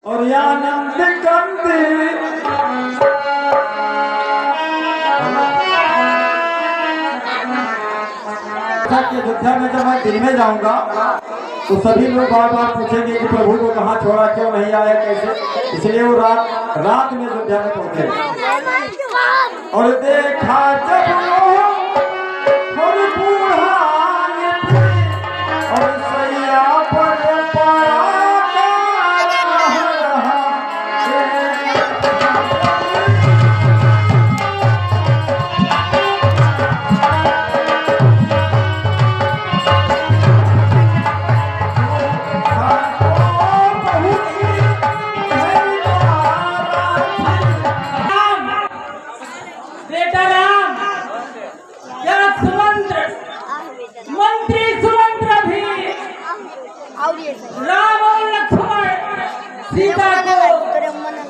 और आनंद कंदी अयोध्या में जब मैं दिन में जाऊंगा तो सभी लोग बार बार पूछेंगे कि प्रभु को कहाँ छोड़ा, क्यों नहीं आया, कैसे। इसलिए वो रात में अयोध्या में पहुंचे और देखा जब और बूढ़ा और सैया पर राम और लक्ष्मण सीता को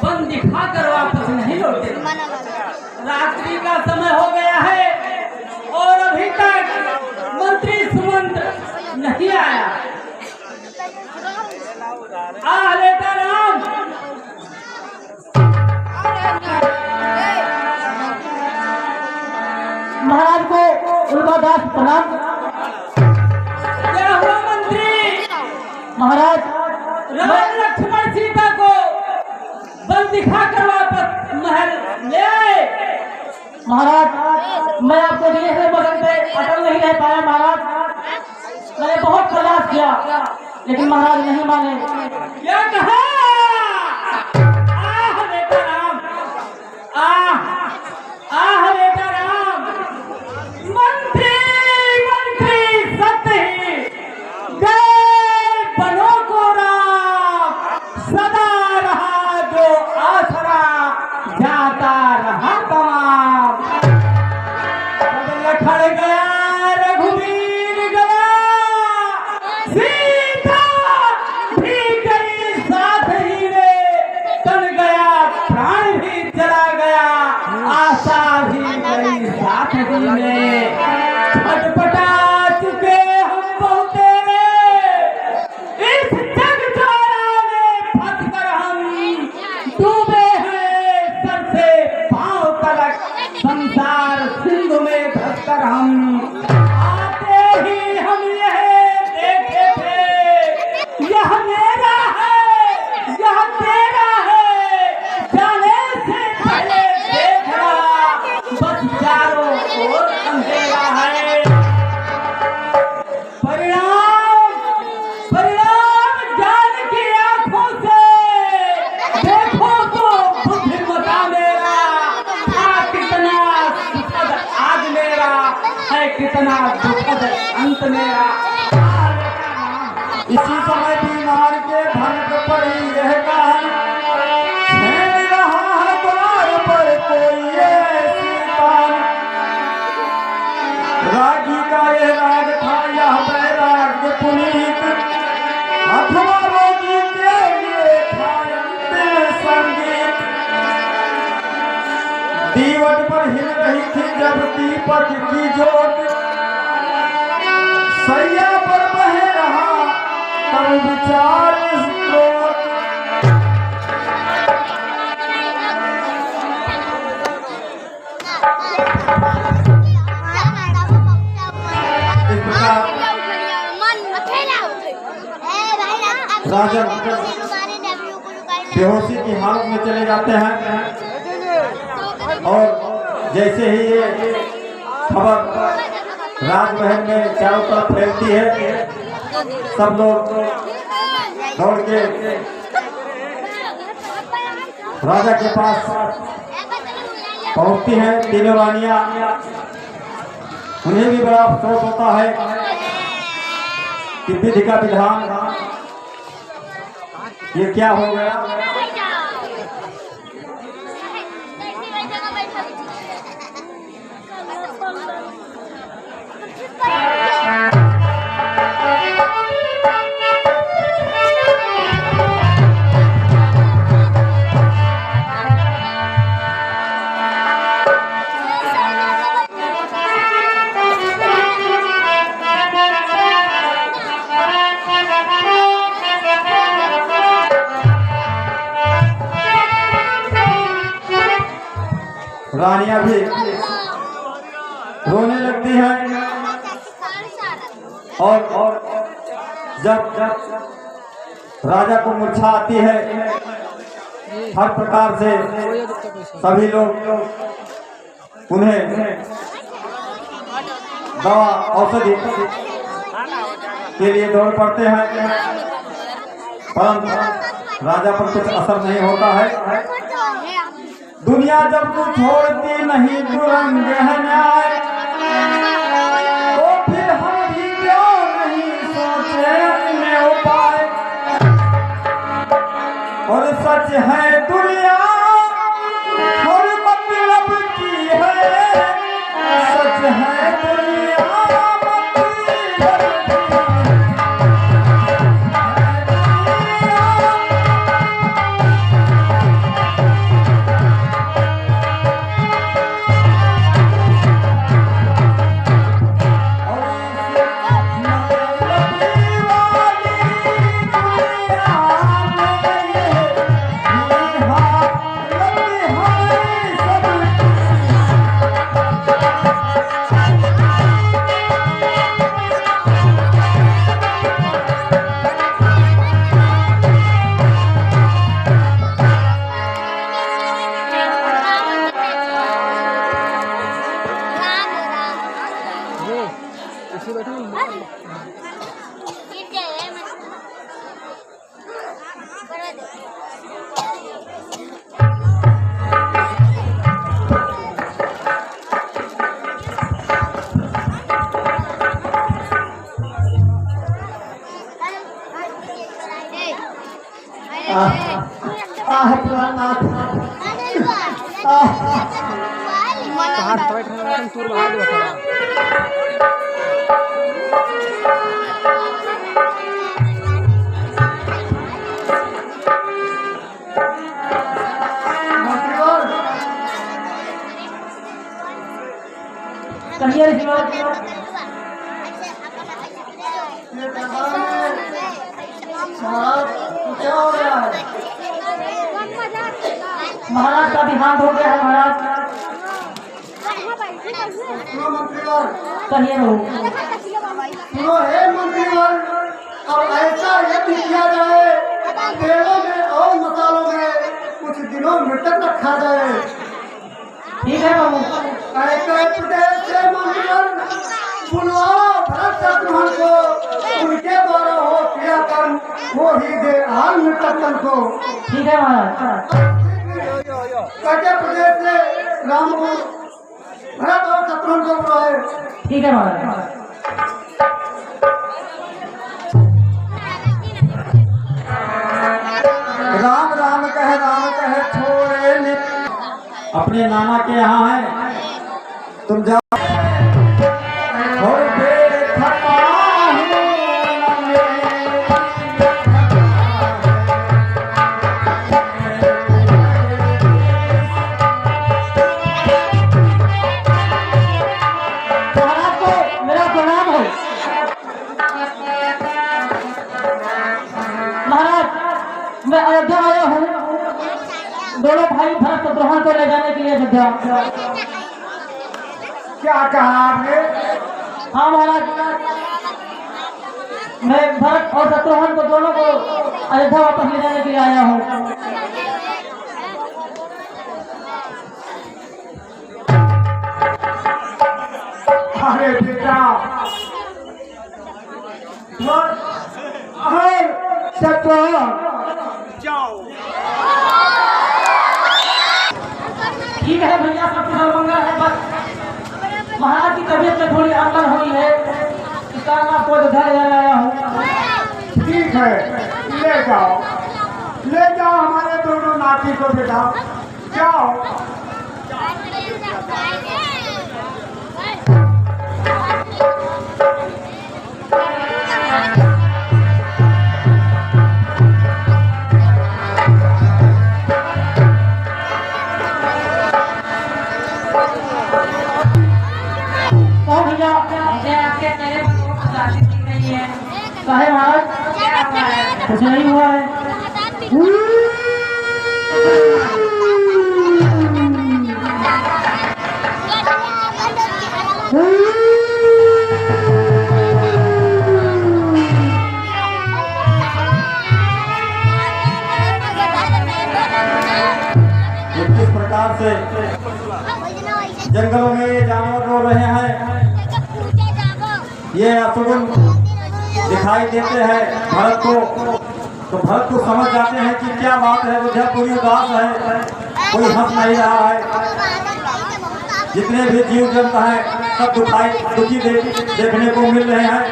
वन दिखाकर वापस नहीं लौटे। रात्रि का समय हो गया है और अभी तक मंत्री सुमंत्र नहीं आया। बेटा राम, महाराज को उल्लादास प्रणाम। क्या हुआ मंत्री? महाराज राम लक्ष्मण सीता को बल दिखाकर वापस महल ले आए। महाराज मैं आपके लिए से बगल पे अटल नहीं रह पाया। महाराज मैंने बहुत प्रयास किया लेकिन महाराज नहीं माने। क्या कहा? आह बेटा राम, आह बेटा राम। मंत्री मंत्री सत्य ही जय बनो को राम, सदा रहा जो आसरा, जाता रहा तमाम। लखड़ गया रघुवीर गया, सीता भी गई साथ ही में, तन गया प्राण भी चला गया, आशा भी गई साथ ही में। छटपटा चुके हम बहुत तेरे, इस जग ज्वाला में फंसकर हम डूबे हैं सर से पांव तक, संसार सिंधु में धंसकर हम। आते ही हम यह देखे थे, यह मेरा है, यह तेरा है, जाने से पहले देखना, बस चारों ओर अंधेरा है। परिणाम परिणाम जान की आंखों से देखो तो बुद्धिमता मेरा था कितना सुखद आज मेरा, है कितना दुखद अंत मेरा। इसी समय बीमार के भनक पड़ी यह कहानी, छेड़ रहा है द्वार पर कोई ऐसी तान। रागी का यह राग था, यह वैराग्य पुनीत, अथवा रोगी के लिए था अंतिम संगीत। दीवट पर हिल रही थी जब दीपक की ज्योत, सैया पर बह रहा तब विचार स्रोत। इस प्रकार राजा बेहोशी की हालत में चले जाते हैं और जैसे ही ये खबर राजमहल में चारों तरफ फैलती है, सब लोग दौड़ के राजा के पास पहुंचती हैं तीनों रानियां। उन्हें भी बड़ा अफसोस होता है कि विधि का विधान ये क्या हो गया। रानियां भी रोने लगती हैं और जब राजा को मूर्छा आती है हर प्रकार से सभी लोग उन्हें दवा औषधि के लिए दौड़ पड़ते हैं, परंतु राजा पर कुछ असर नहीं होता है। दुनिया जब तू छोड़ती नहीं तुरंत है न्याय, तो फिर हम भी क्यों नहीं सोचे अपने उपाय। और सच है दुनिया और मतलब की है, सच है दुनिया महाराज का देहांत हो गया है। महाराज कहिए सुनो हे मंत्रीवर, अब ऐसा यत्न किया जाए तेलों में और मसालों में कुछ दिनों मृतक रखा जाए। ठीक है बाबू। ऐसे प्रदेश से मंत्रीवर बुलवाओ भरत शत्रुघ्न को, उनके द्वारा हो क्रियाकर्म वो ही दे हाल मृतक को। ठीक है महाराज। कटे प्रदेश से राम को भरत और शत्रुघ्न को बुलाए। ठीक है महाराज। राम राम कहे छोड़े अपने नाना के यहाँ है, तुम जाओ। मैं अयोध्या आया हूँ दोनों भाई भरत शत्रुघ्न को ले जाने के लिए अयोध्या। क्या कहा आपने? हाँ महाराज, मैं भरत और शत्रुघ्न को दोनों को अयोध्या वापस ले जाने के लिए आया हूँ। अरे बेटा, ठीक है भैया, सब कुशल मंगल है। बस महाराज की तबीयत में थोड़ी अड़चन हुई है, इस कारण आपको अयोध्या ले जाने आया हूँ। ठीक है, ले जाओ हमारे दोनों नाती को बेटा, जाओ। काहे महाराज? कुछ नहीं हुआ है। प्रकार से जंगलों में ये जानवर रो रहे हैं, ये अशुभ दिखाई देते हैं भरत को, तो भरत को समझ जाते हैं कि क्या बात है, अयोध्या पूरी उदास है, कोई हंस नहीं रहा है, जितने भी जीव जंतु हैं सब दुखी देखने को मिल रहे हैं।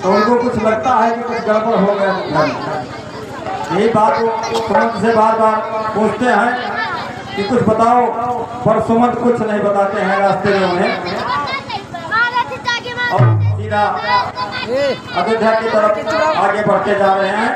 तो उनको कुछ लगता है कि कुछ गड़बड़ हो गया घर में। यही बात वो सुमंत से बार बार पूछते हैं कि कुछ बताओ, पर सुमंत कुछ नहीं बताते हैं रास्ते में उन्हें, और सीधा अयोध्या की तरफ आगे बढ़ते जा रहे हैं।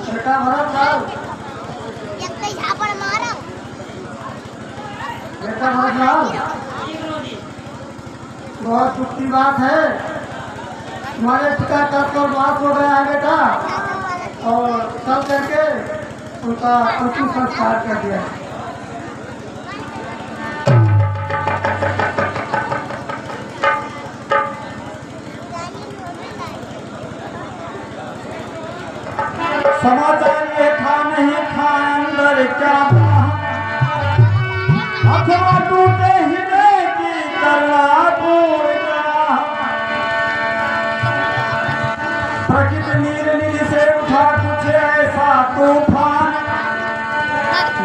बेटा भरत लाल, बेटा भरत लाल, बहुत दुख की बात है, तुम्हारे पिता का तो बात हो गया है बेटा, और चल करके उनका अंतिम संस्कार कर दिया। समाचार ये था नहीं था अंदर क्या अथवा टूटे हृदय की करना पूर प्रकृति नीर निधि से उठा कुछ ऐसा तूफान,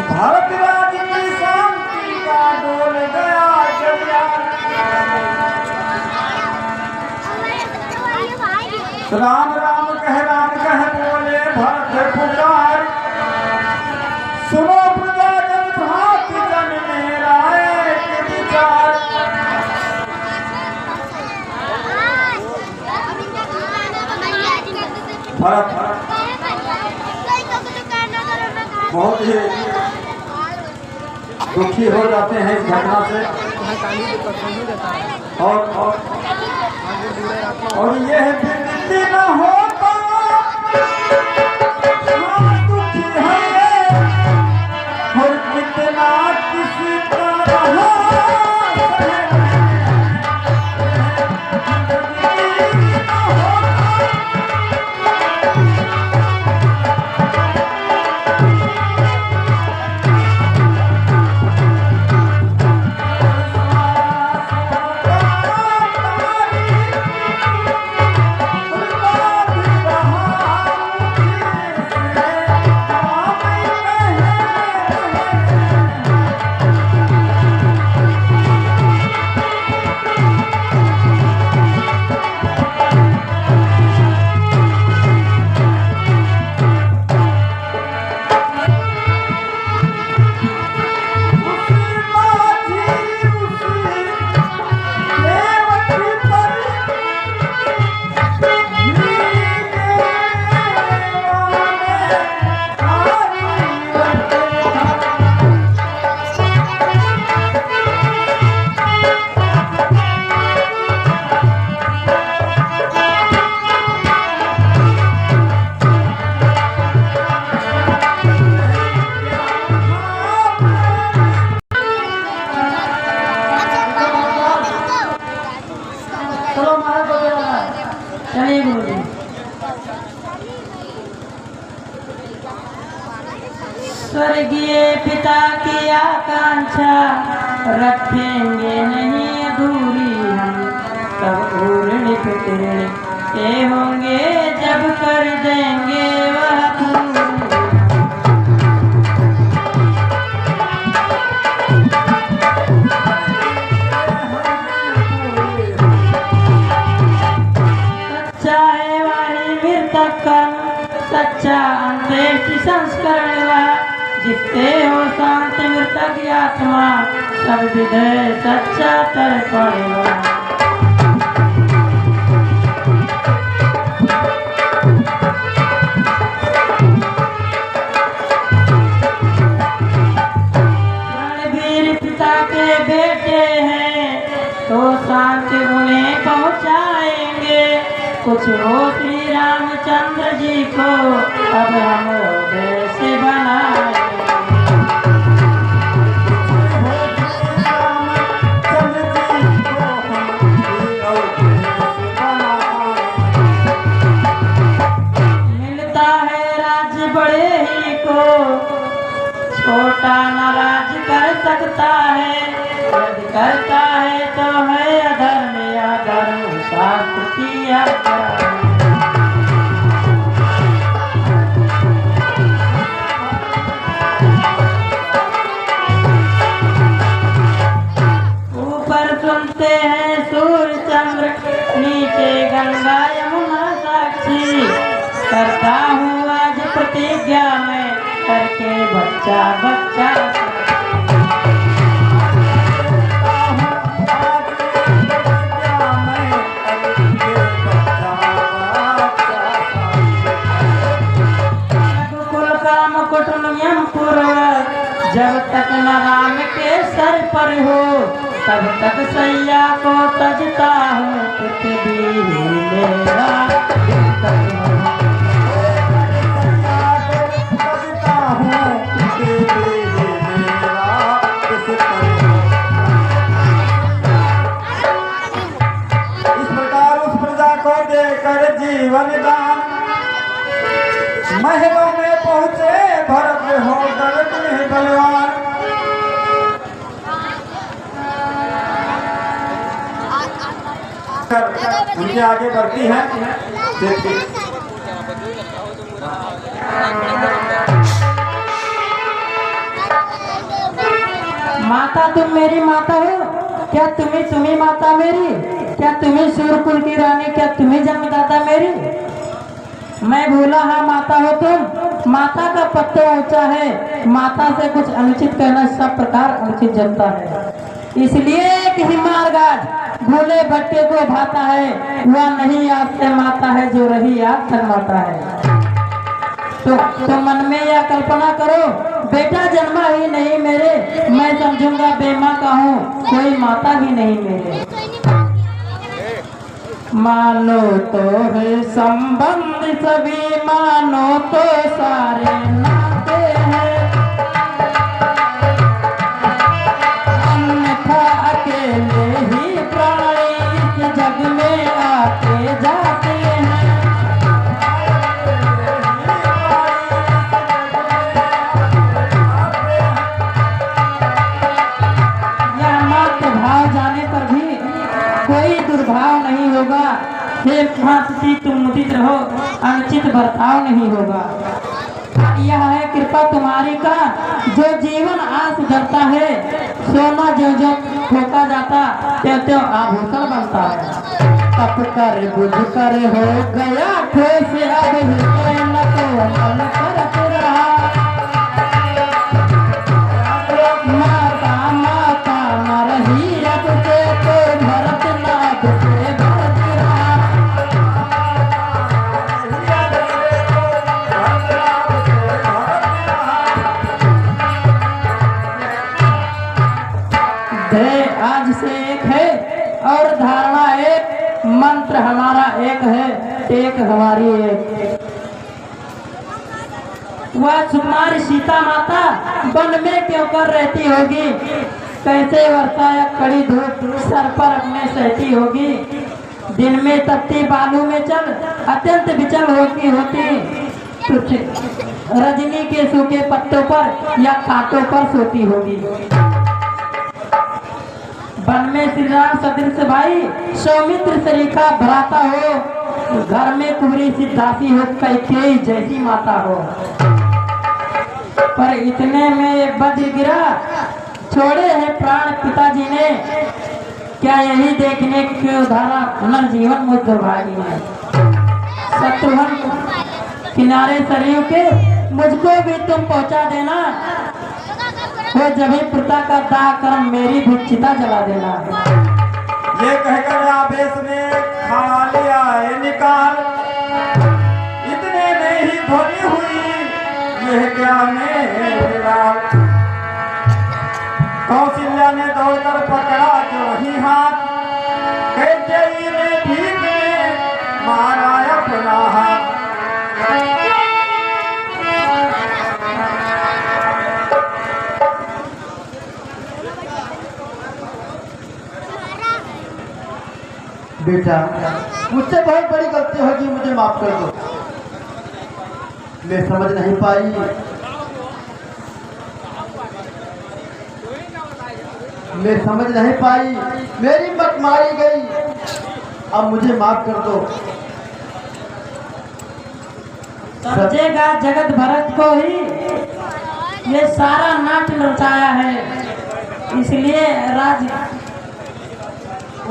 भारत राज्य की शांति का डोल गया जलियान। राम राम कह बोले भरत पुकार, सुनो प्रजा जन भांति जन मेरा एक विचार। भरत बहुत ही दुखी हो जाते हैं इस घटना से, और यह विनती न होता दुखी है और कितना किसी तरह चलिए गुरुजी। स्वर्गीय पिता की आकांक्षा रखेंगे नहीं अधूरी हम, तब ऊर्ण फिक्र ये होंगे जब कर देंगे वह पूरी। सच्चा अंत्येष्टि संस्करण जिससे हो शांत मृतक की आत्मा, सब विधेय सच्चा तर पड़ेगा। कुछ हो श्री रामचंद्र जी को अब हम कैसे बनाए। मिलता है राज बड़े ही को, छोटा न राज कर सकता है, यदि करता है तो है अधर्म या धर्म शास्त्र की आज्ञा। ऊपर सुनते हैं सूर्य चंद्र, नीचे गंगा यमुना साक्षी, करता हूँ आज प्रतिज्ञा में करके बच्चा बच्चा। जब तक न राम के सर पर हो तब तक सैया को तजता हूँ पृथ्वी मेरा। इस प्रकार उस प्रजा को देकर जीवन दान महलों में पहुंचे भरत हो दर्द में बलवान। उनके आगे बढ़ती है देखिए। माता तुम मेरी माता हो क्या, तुम्ही माता मेरी क्या, तुम्ही सूरकुल की रानी क्या, तुम्ही जन्मदाता मेरी। मैं भूला हाँ माता हो तुम, माता का पद तो ऊंचा है, माता से कुछ अनुचित कहना सब प्रकार अनुचित जनता है। इसलिए एक ही मार्गाज भूले भट्टे को भाता है, वह नहीं आपसे माता है जो रही आप शर्माता है। तो मन में यह कल्पना करो बेटा जन्मा ही नहीं मेरे, मैं समझूंगा बेमां का हूँ कोई माता ही नहीं मेरे। मानो तो है संबंध सभी, मानो तो सारे नाते हैं, अन्यथा अकेले ही प्राणी इस जग में आते जाते हैं। यह मात्र भाव जाने पर भी कोई दुर्भाव नहीं होगा, हे महासती तुम मुदित रहो, अनुचित बर्ताव नहीं होगा। यह है कृपा तुम्हारी का जो जीवन आस धरता है, सोना जो जो ठोका जाता त्यों त्यों आभूषण बनता है। तप कर बुझ कर हो गया ठोस अब हृदय न तो अमल करत रहा। माता माता न रही अब से तो भरत नाथ से भरत रहा। ध्येय आज से एक है और धारणा एक, मंत्र हमारा एक है, एक हमारी एक। वह सुकुमारी सीता माता वन में क्यों कर रहती होगी, कैसे वर्षा या कड़ी धूप सर पर अपने सहती होगी। दिन में तपती बालू में चल अत्यंत विचल होती रजनी के सूखे पत्तों पर या कांटों पर सोती होगी। वन में श्री राम सदृश भाई सौमित्र सरीखा भराता हो, घर में कुबरी सी दासी हो कैकेयी जैसी माता हो। पर इतने में वज्र गिरा छोड़े हैं प्राण पिताजी ने, क्या यही देखने के उदाहरण नर जीवन मुझ दुर्भागी है। शत्रुघ्न किनारे सरयू के मुझको भी तुम पहुंचा देना, वो जब पिता का दाह कर्म मेरी भी चिता जला देना। ये कहकर आवेश में खा लिया है निकाल, इतने में ही ध्वनि हुई यह क्या मेरा। कौशल्या ने दौड़कर पकड़ा जो वही हाथ, कैकेयी ने ठीक मारा बेटा मुझसे बहुत बड़ी गलती होगी, मुझे माफ कर दो। मैं समझ नहीं पाई, मेरी मत मारी गई, अब मुझे माफ कर दो। समझेगा जगत भरत को ही ये सारा नाट्य रचाया है, इसलिए राज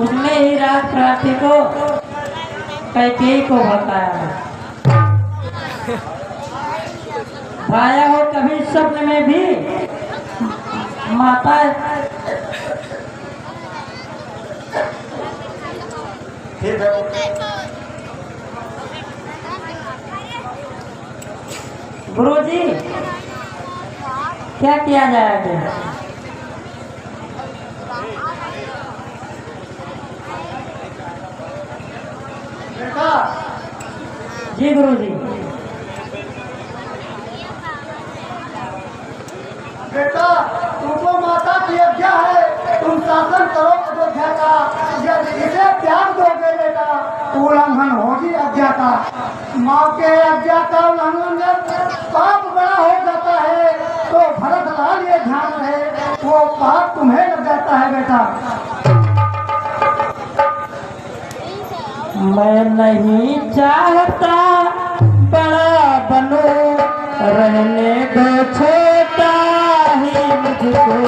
उसने ही राज प्रार्थी को कैकेयी को भड़काया है। भाया हो कभी स्वप्न में भी माता ठीक है। गुरुजी क्या किया जाएगा? बेटा जी गुरुजी। बेटा तुमको माता की आज्ञा है, तुम शासन करो अयोध्या का। यदि इसे त्याग दोगे बेटा उल्लंघन होगी आज्ञा का। माँ के आज्ञा का उल्लंघन जब पाप बड़ा हो जाता है तो भरत लाल ये ध्यान रहे, वो पाप तुम्हें लग जाता है बेटा। मैं नहीं चाहता बड़ा बनूं, रहने दो छोटा ही मुझको।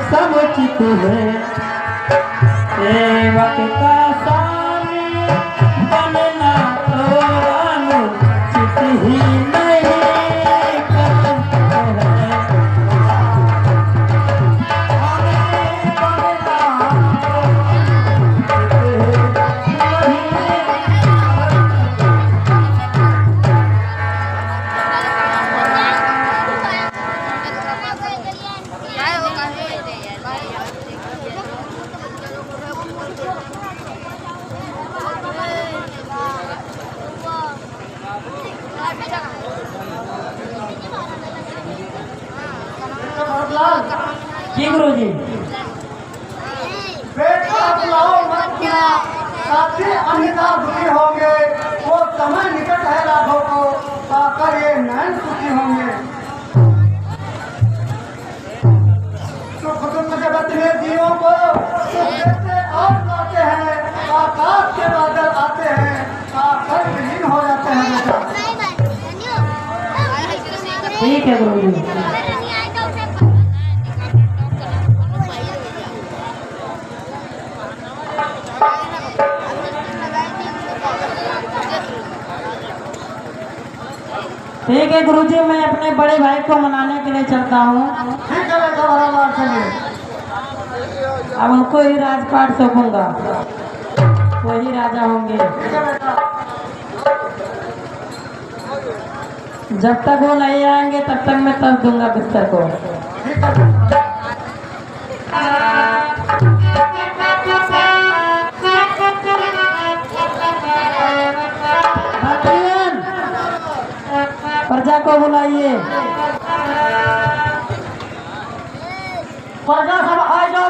समुचित है सेवक का स्वामी बनना, तो अनुचित ही नहीं करते हैं। जी गुरुजी। बेटा बुलाओ मत किया, साथी अन्यथा दुखी होंगे। वो समय निकट है राघव को, पाकर ये नैन सुखी होंगे। सुख दुख जगत में जीवों को सुख देते और लाते हैं, आकाश के बादल आते हैं, आकर विलीन हो जाते हैं बेटा। ठीक है गुरुजी। ठीक है गुरुजी, मैं अपने बड़े भाई को मनाने के लिए चलता हूँ। ठीक है बेटा, बराबर चलिए। अब उनको ही राजपाट सौंपूंगा, वही राजा होंगे। ठीक है बेटा। जब तक वो नहीं आएंगे तब तक मैं तब दूंगा बिस्तर को। ठीक है। प्रजा को बुलाइए। प्रजा सब आ जाओ।